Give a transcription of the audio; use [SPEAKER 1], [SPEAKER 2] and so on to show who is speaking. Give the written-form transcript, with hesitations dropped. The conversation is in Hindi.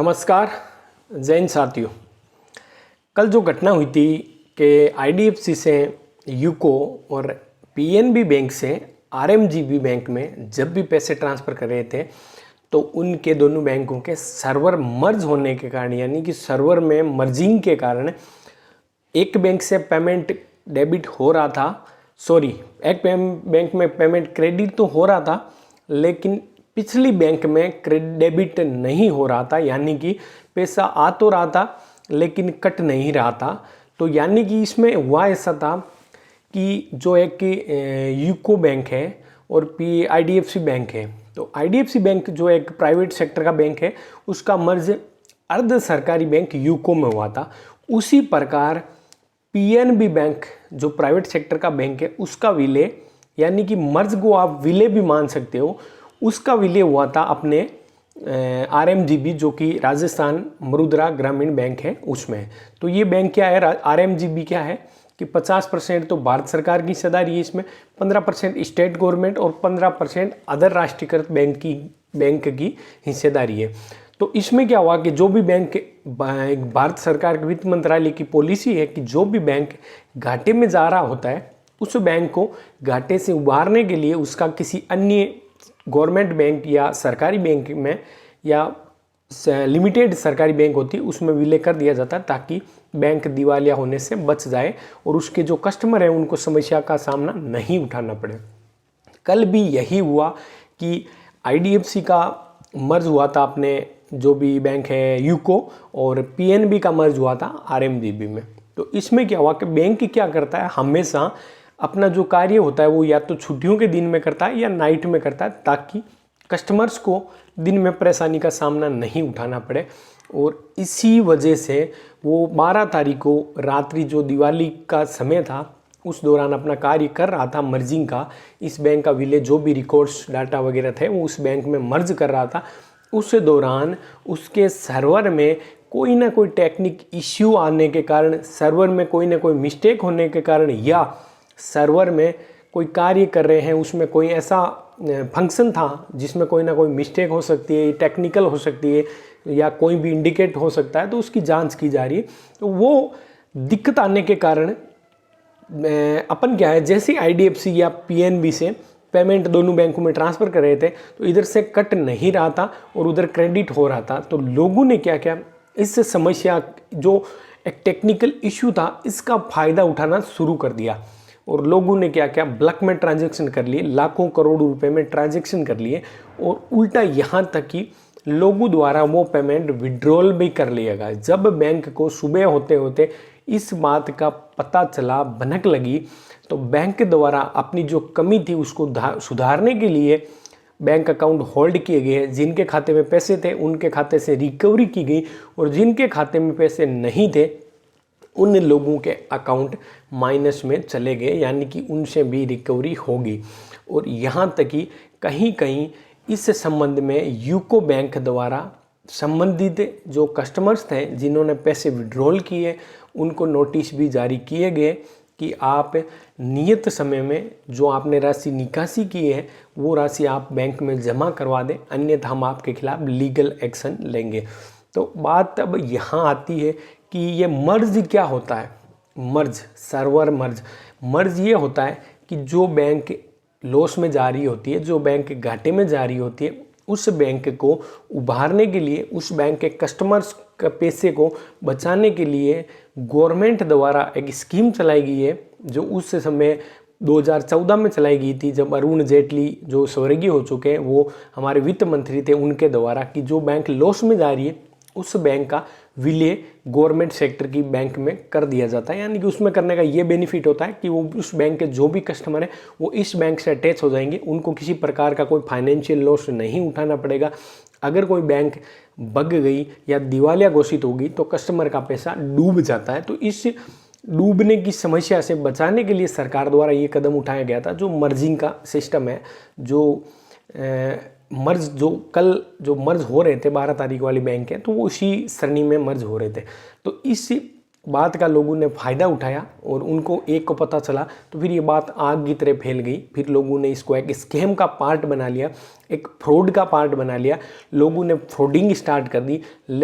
[SPEAKER 1] नमस्कार जैन साथियों। कल जो घटना हुई थी कि आईडीएफसी से यूको और पीएनबी बैंक से आरएमजीबी बैंक में जब भी पैसे ट्रांसफ़र कर रहे थे तो उनके दोनों बैंकों के सर्वर मर्ज होने के कारण, यानी कि सर्वर में मर्जिंग के कारण एक बैंक से पेमेंट डेबिट हो रहा था, एक बैंक में पेमेंट क्रेडिट तो हो रहा था लेकिन पिछली बैंक में डेबिट नहीं हो रहा था, यानी कि पैसा आ तो रहा था लेकिन कट नहीं रहा था। तो यानी कि इसमें हुआ ऐसा था कि जो एक यूको बैंक है और आईडीएफसी बैंक है, तो आईडीएफसी बैंक जो एक प्राइवेट सेक्टर का बैंक है उसका मर्ज अर्ध सरकारी बैंक यूको में हुआ था। उसी प्रकार पीएनबी बैंक जो प्राइवेट सेक्टर का बैंक है उसका विलय, यानी कि मर्ज को आप विलय भी मान सकते हो, उसका विलय हुआ था अपने आरएमजीबी जो कि राजस्थान मृदा ग्रामीण बैंक है उसमें। तो ये बैंक क्या है, आरएमजीबी क्या है कि 50% तो भारत सरकार की हिस्सेदारी है इसमें, 15% स्टेट गवर्नमेंट और 15% अदर राष्ट्रीयकृत बैंक की हिस्सेदारी है। तो इसमें क्या हुआ कि जो भी बैंक, भारत सरकार के वित्त मंत्रालय की पॉलिसी है कि जो भी बैंक घाटे में जा रहा होता है उस बैंक को घाटे से उबारने के लिए उसका किसी अन्य गवर्नमेंट बैंक या सरकारी बैंक में या लिमिटेड सरकारी बैंक होती है उसमें विलय कर दिया जाता है ताकि बैंक दिवालिया होने से बच जाए और उसके जो कस्टमर हैं उनको समस्या का सामना नहीं उठाना पड़े। कल भी यही हुआ कि आईडीएफसी का मर्ज हुआ था अपने जो भी बैंक है यूको, और पीएनबी का मर्ज हुआ था आरएमजीबी में। तो इसमें क्या हुआ कि बैंक क्या करता है, हमेशा अपना जो कार्य होता है वो या तो छुट्टियों के दिन में करता है या नाइट में करता है ताकि कस्टमर्स को दिन में परेशानी का सामना नहीं उठाना पड़े। और इसी वजह से वो 12 तारीख को रात्रि जो दिवाली का समय था उस दौरान अपना कार्य कर रहा था मर्जिंग का। इस बैंक का विलय जो भी रिकॉर्ड्स डाटा वगैरह थे वो उस बैंक में मर्ज कर रहा था। उस दौरान उसके सर्वर में कोई ना कोई टेक्निक इश्यू आने के कारण, सर्वर में कोई ना कोई मिस्टेक होने के कारण, या सर्वर में कोई कार्य कर रहे हैं उसमें कोई ऐसा फंक्शन था जिसमें कोई ना कोई मिस्टेक हो सकती है, टेक्निकल हो सकती है या कोई भी इंडिकेट हो सकता है, तो उसकी जांच की जा रही है। तो वो दिक्कत आने के कारण अपन क्या है, जैसे आईडीएफसी या पीएनबी से पेमेंट दोनों बैंकों में ट्रांसफ़र कर रहे थे तो इधर से कट नहीं रहा था और उधर क्रेडिट हो रहा था। तो लोगों ने क्या किया, इस समस्या जो एक टेक्निकल इश्यू था इसका फ़ायदा उठाना शुरू कर दिया और लोगों ने क्या किया, ब्लैक में ट्रांजैक्शन कर लिए, लाखों करोड़ों रुपए में ट्रांजैक्शन कर लिए और उल्टा यहाँ तक कि लोगों द्वारा वो पेमेंट विड्रॉल भी कर लिया गया। जब बैंक को सुबह होते होते इस बात का पता चला, भनक लगी, तो बैंक द्वारा अपनी जो कमी थी उसको सुधारने के लिए बैंक अकाउंट होल्ड किए गए। जिनके खाते में पैसे थे उनके खाते से रिकवरी की गई और जिनके खाते में पैसे नहीं थे उन लोगों के अकाउंट माइनस में चले गए, यानी कि उनसे भी रिकवरी होगी। और यहाँ तक कि कहीं कहीं इस संबंध में यूको बैंक द्वारा संबंधित जो कस्टमर्स थे जिन्होंने पैसे विड्रॉल किए उनको नोटिस भी जारी किए गए कि आप नियत समय में जो आपने राशि निकासी की है वो राशि आप बैंक में जमा करवा दें, अन्यथा हम आपके खिलाफ लीगल एक्शन लेंगे। तो बात अब यहाँ आती है कि ये मर्ज क्या होता है। मर्ज, सर्वर मर्ज ये होता है कि जो बैंक लॉस में जा रही होती है, जो बैंक घाटे में जा रही होती है, उस बैंक को उभारने के लिए, उस बैंक के कस्टमर्स का पैसे को बचाने के लिए गवर्नमेंट द्वारा एक स्कीम चलाई गई है जो उस समय 2014 में चलाई गई थी, जब अरुण जेटली जो स्वर्गीय हो चुके हैं वो हमारे वित्त मंत्री थे, उनके द्वारा कि जो बैंक लॉस में जा रही है उस बैंक का विलय गवर्नमेंट सेक्टर की बैंक में कर दिया जाता है। यानी कि उसमें करने का ये बेनिफिट होता है कि वो उस बैंक के जो भी कस्टमर हैं वो इस बैंक से अटैच हो जाएंगे, उनको किसी प्रकार का कोई फाइनेंशियल लॉस नहीं उठाना पड़ेगा। अगर कोई बैंक बग गई या दिवालिया घोषित होगी तो कस्टमर का पैसा डूब जाता है। तो इस डूबने की समस्या से बचाने के लिए सरकार द्वारा ये कदम उठाया गया था। जो मर्जिंग का सिस्टम है, जो मर्ज हो रहे थे 12 तारीख वाली बैंक है, तो वो उसी श्रेणी में मर्ज हो रहे थे। तो इस बात का लोगों ने फ़ायदा उठाया और उनको एक को पता चला तो फिर ये बात आग की तरह फैल गई। फिर लोगों ने इसको एक स्कैम का पार्ट बना लिया, एक फ्रॉड का पार्ट बना लिया, लोगों ने फ्रॉडिंग स्टार्ट कर दी।